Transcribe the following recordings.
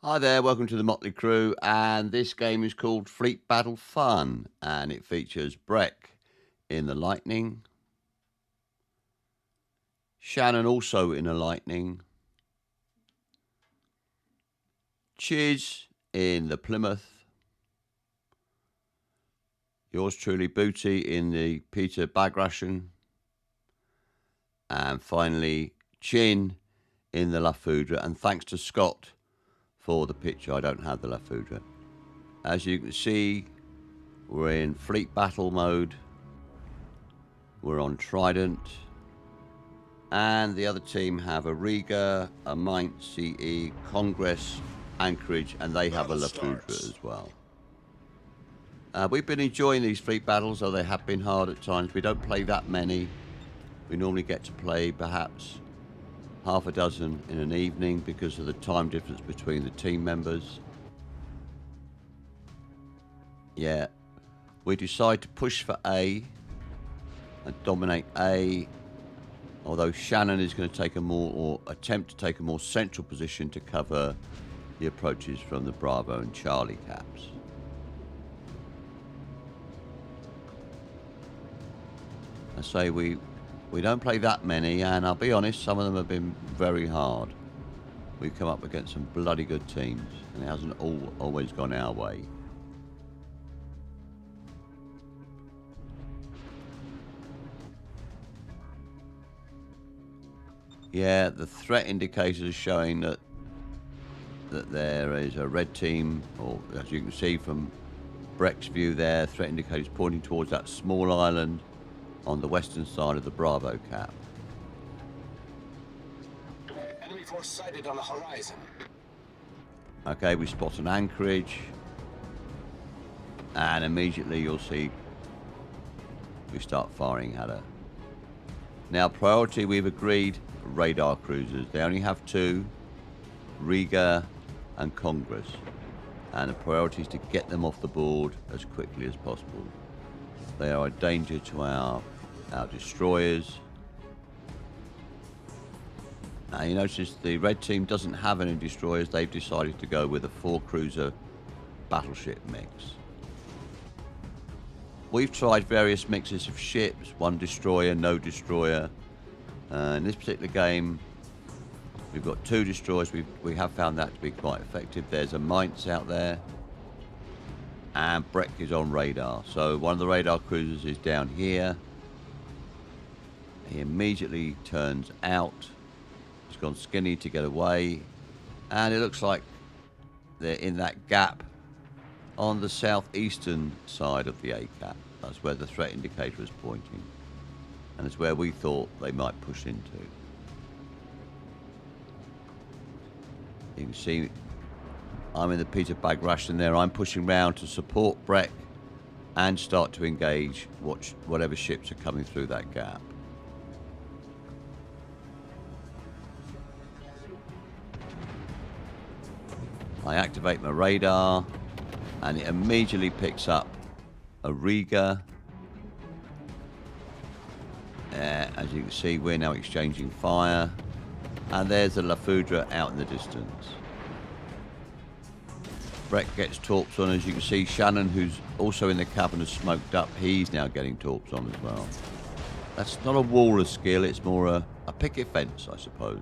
Hi there, welcome to the Motley crew, and this game is called Fleet Battle Fun, and it features Breck in the Lightning, Shannon also in the Lightning, Chiz in the Plymouth, yours truly Booty in the Peter Bagration, and finally Chin in the La Foudre, and thanks to Scott for the picture. I don't have the La Foudre. As you can see, we're in Fleet Battle mode. We're on Trident. And the other team have a Riga, a Mainz CE, Congress, Anchorage, and they have a La Foudre as well. We've been enjoying these fleet battles, though they have been hard at times. We don't play that many. We normally get to play perhaps half a dozen in an evening because of the time difference between the team members. Yeah, we decide to push for A and dominate A, although Shannon is going to take attempt to take a more central position to cover the approaches from the Bravo and Charlie caps. I say we don't play that many, and I'll be honest, some of them have been very hard. We've come up against some bloody good teams, and it hasn't always gone our way. Yeah, the threat indicators are showing that there is a red team, or as you can see from Breck's view there, threat indicators pointing towards that small island on the western side of the Bravo cap. Enemy force sighted on the horizon. Okay, we spot an anchorage, and immediately you'll see we start firing at her. Now, priority, we've agreed radar cruisers. They only have two, Riga and Congress, and the priority is to get them off the board as quickly as possible. They are a danger to our destroyers. Now you notice the red team doesn't have any destroyers. They've decided to go with a 4-cruiser battleship mix. We've tried various mixes of ships, 1 destroyer, no destroyer. In this particular game, we've got 2 destroyers. We have found that to be quite effective. There's a Mainz out there, and Breck is on radar. So one of the radar cruisers is down here. He immediately turns out. He's gone skinny to get away, and it looks like they're in that gap on the southeastern side of the A cap. That's where the threat indicator is pointing, and it's where we thought they might push into. You can see I'm in the Peter Bagration there. I'm pushing round to support Breck and start to engage whatever ships are coming through that gap. I activate my radar, and it immediately picks up a Riga. As you can see, we're now exchanging fire, and there's a La Foudre out in the distance. Breck gets torps on. As you can see, Shannon, who's also in the cabin, has smoked up. He's now getting torps on as well. That's not a wall of skill, it's more a picket fence, I suppose.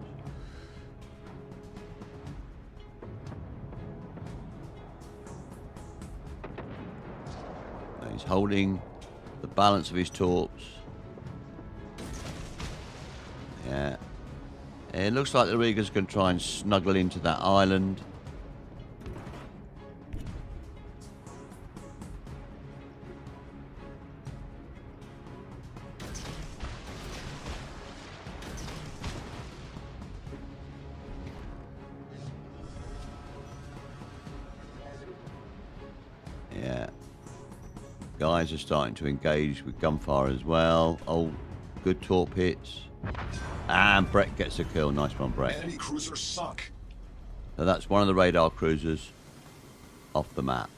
He's holding the balance of his torps. Yeah. It looks like the Riga's going to try and snuggle into that island. Yeah. Guys are starting to engage with gunfire as well. Oh, good torp hits. And Breck gets a kill. Nice one, Breck. Enemy cruiser sunk. So that's one of the radar cruisers off the map.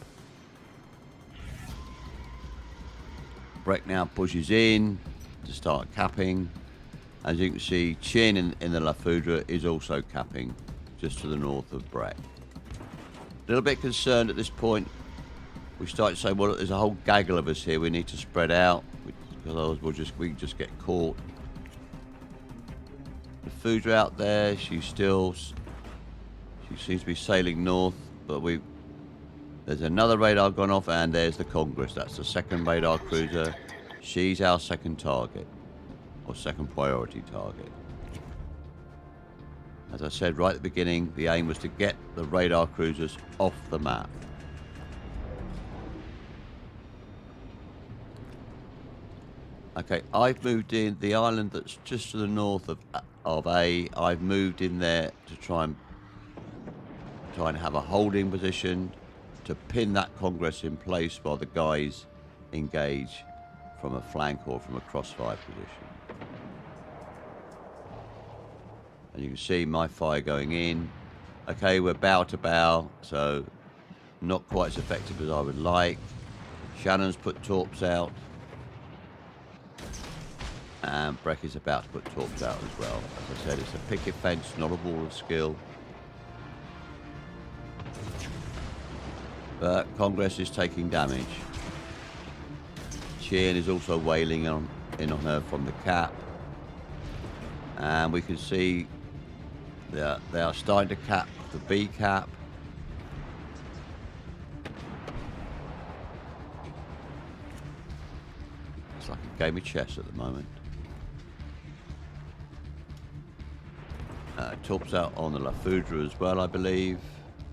Breck now pushes in to start capping. As you can see, Chin in the La Foudre is also capping just to the north of Breck. little bit concerned at this point. We start to say, well, there's a whole gaggle of us here. We need to spread out because otherwise we can just get caught. The Foudre out there. She seems to be sailing north, but there's another radar gone off, and there's the Congress. That's the second radar cruiser. She's our second target, or second priority target. As I said right at the beginning, the aim was to get the radar cruisers off the map. Okay, I've moved in the island that's just to the north of A. I've moved in there to try and have a holding position to pin that Congress in place while the guys engage from a flank or from a crossfire position. And you can see my fire going in. Okay, we're bow to bow, so not quite as effective as I would like. Shannon's put torps out. And Breck is about to put torps out as well. As I said, it's a picket fence, not a wall of skill. But Congress is taking damage. Chien is also wailing in on her from the cap. And we can see that they are starting to cap the B cap. It's like a game of chess at the moment. Torps out on the La Foudre as well, I believe.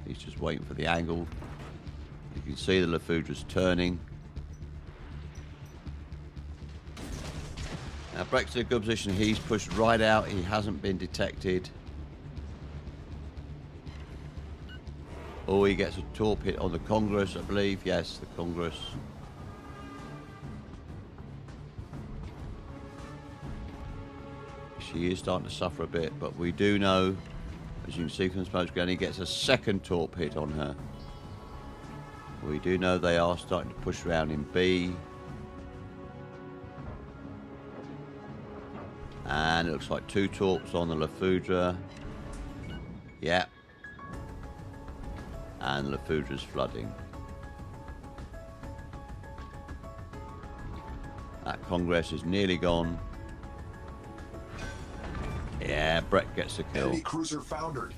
He's just waiting for the angle. You can see the La Foudre's turning. Now Breck's in a good position. He's pushed right out. He hasn't been detected. Oh, he gets a torp hit on the Congress, I believe. Yes, the Congress. She is starting to suffer a bit, but we do know, as you can see from the smoke screen, he gets a second torp hit on her. We do know they are starting to push around in B. And it looks like 2 torps on the La Foudre. Yep. And La Foudre's flooding. That Congress is nearly gone. Yeah, Breck gets the kill. Enemy cruiser foundered.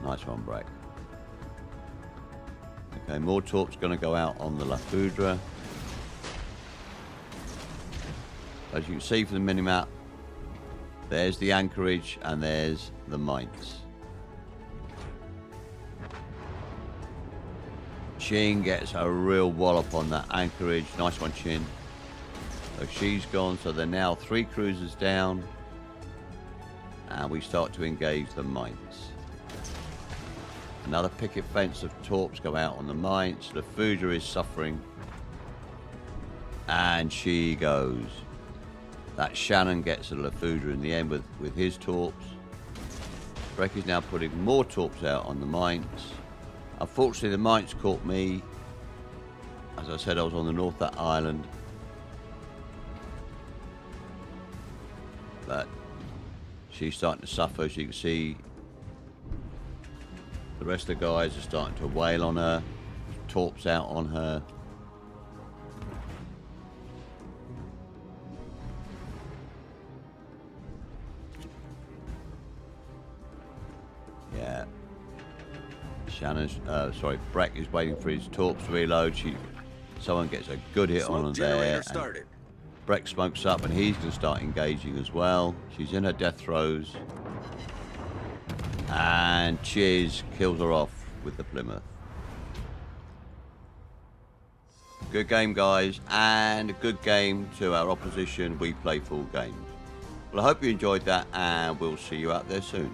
Nice one, Breck. Okay, more torps going to go out on the La Foudre. As you can see from the minimap, there's the anchorage and there's the mines. Chin gets a real wallop on that anchorage. Nice one, Chin. So she's gone, so they're now 3 cruisers down. And we start to engage the mines. Another picket fence of torps go out on the mines. The Foudre is suffering. And she goes. That Shannon gets a La Foudre in the end with his torps. Breck is now putting more torps out on the mines. Unfortunately, the mines caught me. As I said, I was on the north of that island. But she's starting to suffer. As you can see, the rest of the guys are starting to wail on her. Torps out on her. Yeah. Breck is waiting for his torps to reload. Someone gets a good hit on her there. Started. Breck smokes up and he's going to start engaging as well. She's in her death throes. And Chiz kills her off with the Plymouth. Good game, guys, and a good game to our opposition. We play full games. Well, I hope you enjoyed that, and we'll see you out there soon.